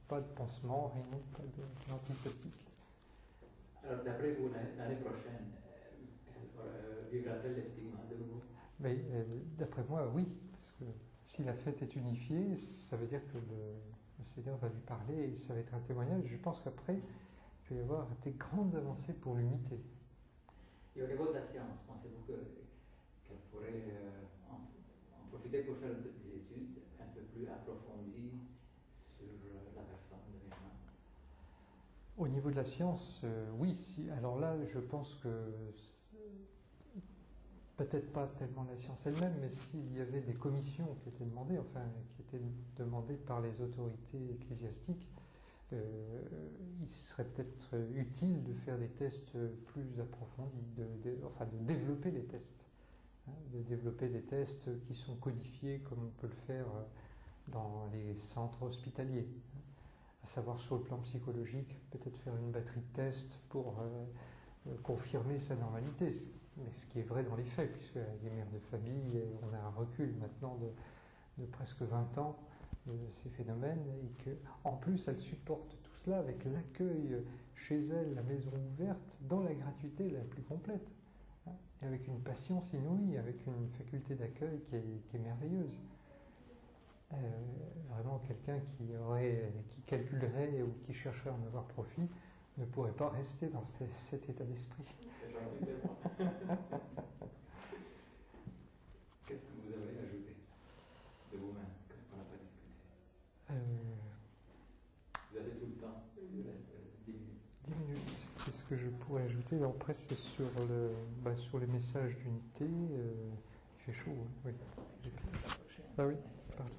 Pas de pansement, rien, pas d'antiseptique. Alors d'après vous, l'année prochaine, vivra-t-elle les stigmates de nouveau? Mais d'après moi, oui, parce que si la fête est unifiée, ça veut dire que le Seigneur va lui parler et ça va être un témoignage. Je pense qu'après, il peut y avoir des grandes avancées pour l'unité. Et au niveau de la science, pensez-vous qu'elle pourrait en profiter pour faire des études un peu plus approfondies sur la personne de Myrna? Au niveau de la science, oui. Alors là, je pense que peut-être pas tellement la science elle-même, mais s'il y avait des commissions qui étaient demandées par les autorités ecclésiastiques, il serait peut-être utile de faire des tests plus approfondis, de développer les tests, hein, de développer des tests qui sont codifiés comme on peut le faire dans les centres hospitaliers, hein, à savoir sur le plan psychologique, peut-être faire une batterie de tests pour confirmer sa normalité, mais ce qui est vrai dans les faits, puisque les mères de famille, on a un recul maintenant de presque 20 ans de ces phénomènes, et qu'en plus elle supporte tout cela avec l'accueil chez elle, la maison ouverte, dans la gratuité la plus complète, hein, et avec une patience inouïe, avec une faculté d'accueil qui est merveilleuse. Vraiment quelqu'un qui calculerait ou qui chercherait à en avoir profit ne pourrait pas rester dans cet état d'esprit. Qu'est-ce que vous avez ajouté de vous-même qu'on n'a pas discuté? Vous avez tout le temps, il vous reste 10 minutes. 10 minutes. pourrais ajouter, après c'est sur sur les messages d'unité, il fait chaud, hein, oui. Ah oui, pardon.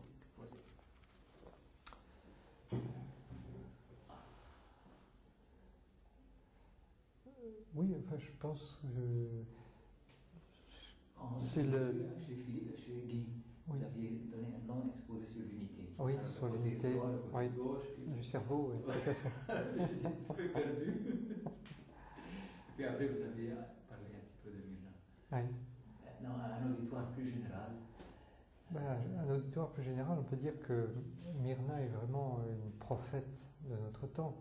Oui, enfin je pense que c'est chez Guy, oui. vous aviez donné un long exposé sur l'unité. Oui, Alors, sur le côté l'unité, droit, le côté oui, gauche, du cerveau, oui, tout à fait. J'étais un peu perdu. Puis après, vous avez parlé un petit peu de Myrna. Oui. Non, un auditoire plus général. Un auditoire plus général, on peut dire que Myrna est vraiment une prophète de notre temps.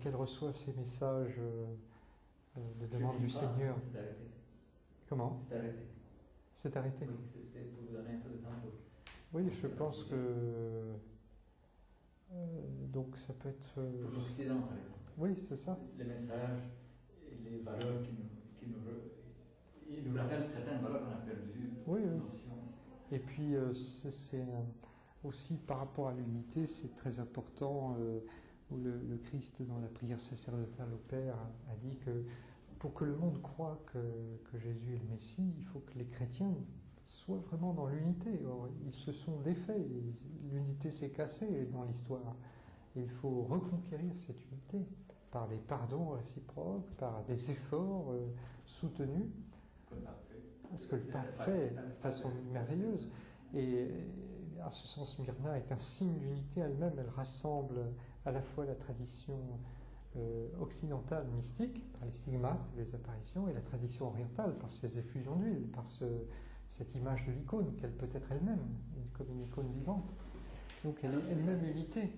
Qu'elle reçoive ces messages de demande du Seigneur. C'est arrêté. Comment ? C'est arrêté. C'est arrêté. Oui, c'est pour vous donner un peu de temps pour... Oui, je pense que... donc ça peut être... Pour l'Occident, par exemple. Oui, c'est ça. C'est les messages et les valeurs qui nous rappellent certaines valeurs qu'on a perdues. Oui, oui. Notions. Et puis c'est aussi par rapport à l'unité, c'est très important où le Christ dans la prière sacerdotale au Père a dit que pour que le monde croie que Jésus est le Messie, il faut que les chrétiens soient vraiment dans l'unité. Or, ils se sont défaits, l'unité s'est cassée dans l'histoire. Il faut reconquérir cette unité par des pardons réciproques, par des efforts soutenus. Ce que le pape fait de façon merveilleuse. Et à ce sens, Myrna est un signe d'unité elle-même. Elle rassemble à la fois la tradition occidentale mystique, par les stigmates, les apparitions, et la tradition orientale, par ses effusions d'huile, par cette image de l'icône, qu'elle peut être elle-même, comme une icône vivante. Donc elle est elle-même unité.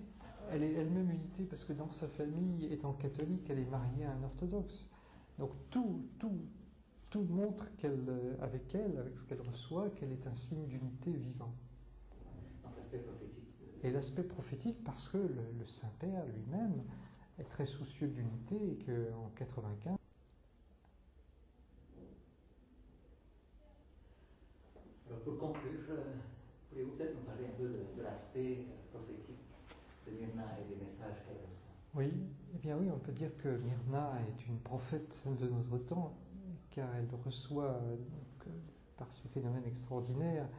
Elle est elle-même unité parce que dans sa famille, étant catholique, elle est mariée à un orthodoxe. Donc tout montre avec ce qu'elle reçoit, qu'elle est un signe d'unité vivant. Donc l'aspect prophétique. Et l'aspect prophétique parce que le Saint-Père lui-même est très soucieux d'unité et qu'en 95... Alors pour conclure, pourriez-vous peut-être nous parler un peu de l'aspect prophétique de Myrna et des messages qu'elle reçoit? Oui, eh bien oui, on peut dire que Myrna est une prophète de notre temps, car elle reçoit, par ces phénomènes extraordinaires,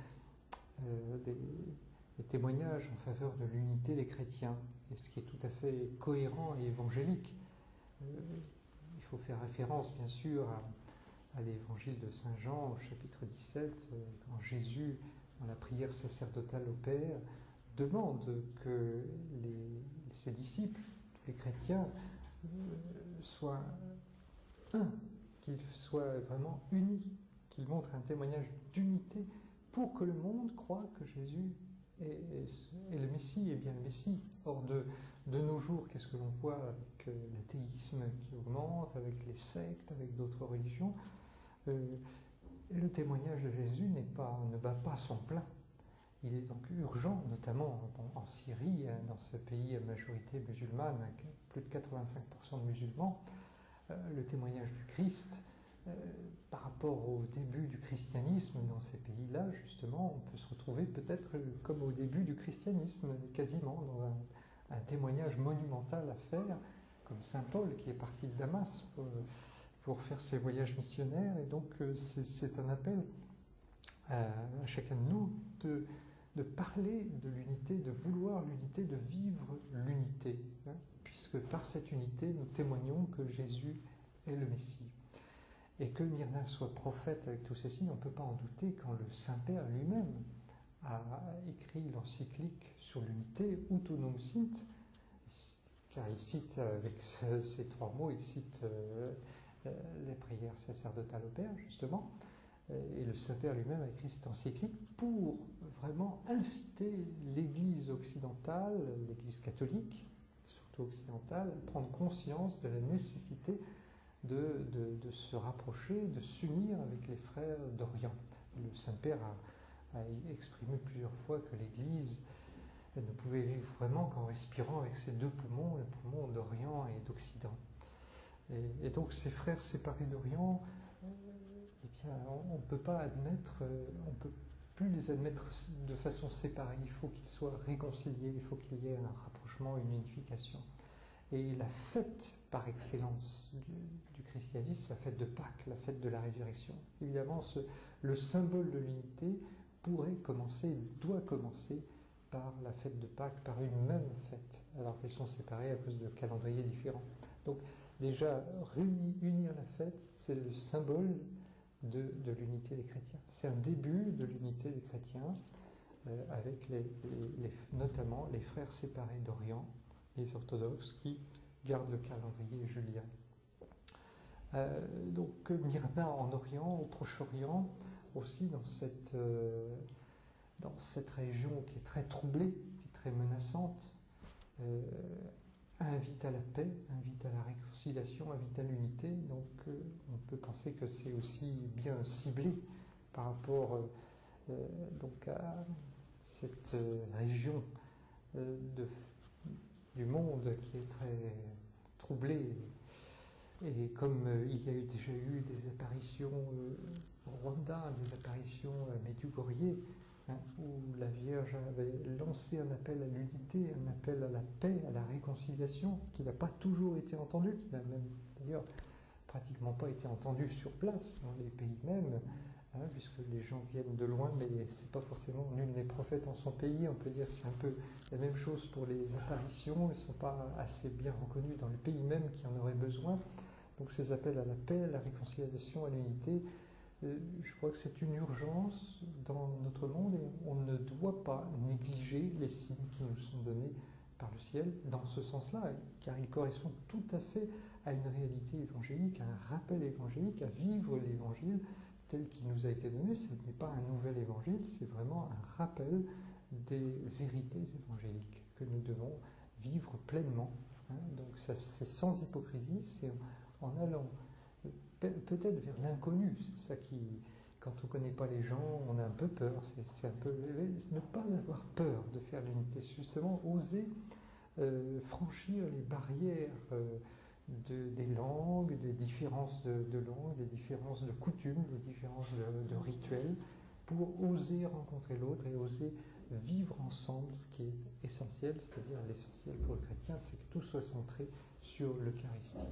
des témoignages en faveur de l'unité des chrétiens, et ce qui est tout à fait cohérent et évangélique. Il faut faire référence, bien sûr, à l'évangile de Saint Jean, au chapitre 17, quand Jésus, dans la prière sacerdotale au Père, demande que ses disciples, tous les chrétiens, soient un, qu'ils soient vraiment unis, qu'ils montrent un témoignage d'unité pour que le monde croie que Jésus est le Messie, est bien le Messie. Or, de nos jours, qu'est-ce que l'on voit avec l'athéisme qui augmente, avec les sectes, avec d'autres religions? Le témoignage de Jésus ne bat pas son plein. Il est donc urgent, notamment en Syrie, dans ce pays à majorité musulmane, avec plus de 85% de musulmans, le témoignage du Christ, par rapport au début du christianisme dans ces pays-là, justement, on peut se retrouver peut-être comme au début du christianisme, quasiment dans un témoignage monumental à faire, comme Saint Paul qui est parti de Damas pour faire ses voyages missionnaires. Et donc c'est un appel à chacun de nous de parler de l'unité, de vouloir l'unité, de vivre l'unité, hein, puisque par cette unité, nous témoignons que Jésus est le Messie. Et que Myrna soit prophète avec tous ces signes, on ne peut pas en douter quand le Saint-Père lui-même a écrit l'encyclique sur l'unité, Ut Unum Sint, car il cite avec ces trois mots, il cite les prières sacerdotales au Père, justement, et le Saint-Père lui-même a écrit cette encyclique pour vraiment inciter l'Église occidentale, l'Église catholique, surtout occidentale, à prendre conscience de la nécessité de se rapprocher, de s'unir avec les frères d'Orient. Le Saint-Père a exprimé plusieurs fois que l'Église ne pouvait vivre vraiment qu'en respirant avec ses deux poumons, le poumon d'Orient et d'Occident. Et donc ces frères séparés d'Orient, eh bien, on ne peut pas admettre, on ne peut plus les admettre de façon séparée. Il faut qu'ils soient réconciliés, il faut qu'il y ait un rapprochement, une unification. Et la fête par excellence du christianisme, c'est la fête de Pâques, la fête de la résurrection. Évidemment, le symbole de l'unité pourrait commencer, doit commencer par la fête de Pâques, par une même fête, alors qu'elles sont séparées à cause de calendriers différents. Donc déjà, unir la fête, c'est le symbole de l'unité des chrétiens. C'est un début de l'unité des chrétiens, avec notamment les frères séparés d'Orient, les orthodoxes, qui gardent le calendrier julien. Donc Myrna en Orient, au Proche-Orient, aussi dans cette région qui est très troublée, qui est très menaçante, invite à la paix, invite à la réconciliation, invite à l'unité. Donc on peut penser que c'est aussi bien ciblé par rapport donc à cette région du monde qui est très troublée. Et comme il y a déjà eu des apparitions au Rwanda, des apparitions à Medjugorje, où la Vierge avait lancé un appel à l'unité, un appel à la paix, à la réconciliation, qui n'a pas toujours été entendu, qui n'a même d'ailleurs pratiquement pas été entendu sur place, dans les pays mêmes, puisque les gens viennent de loin, mais c'est pas forcément nul n'est prophète en son pays. On peut dire que c'est un peu la même chose pour les apparitions, elles ne sont pas assez bien reconnues dans le pays même qui en aurait besoin. Donc ces appels à la paix, à la réconciliation, à l'unité, je crois que c'est une urgence dans notre monde et on ne doit pas négliger les signes qui nous sont donnés par le ciel dans ce sens-là, car ils correspondent tout à fait à une réalité évangélique, à un rappel évangélique, à vivre l'évangile tel qu'il nous a été donné. Ce n'est pas un nouvel évangile, c'est vraiment un rappel des vérités évangéliques que nous devons vivre pleinement. Donc ça, c'est sans hypocrisie, c'est en allant peut-être vers l'inconnu. C'est ça qui, quand on ne connaît pas les gens, on a un peu peur. C'est un peu ne pas avoir peur de faire l'unité, justement oser franchir les barrières des langues, des différences de langue, des différences de coutumes, des différences de rituels, pour oser rencontrer l'autre et oser vivre ensemble ce qui est essentiel, c'est-à-dire l'essentiel pour le chrétien, c'est que tout soit centré sur l'Eucharistie.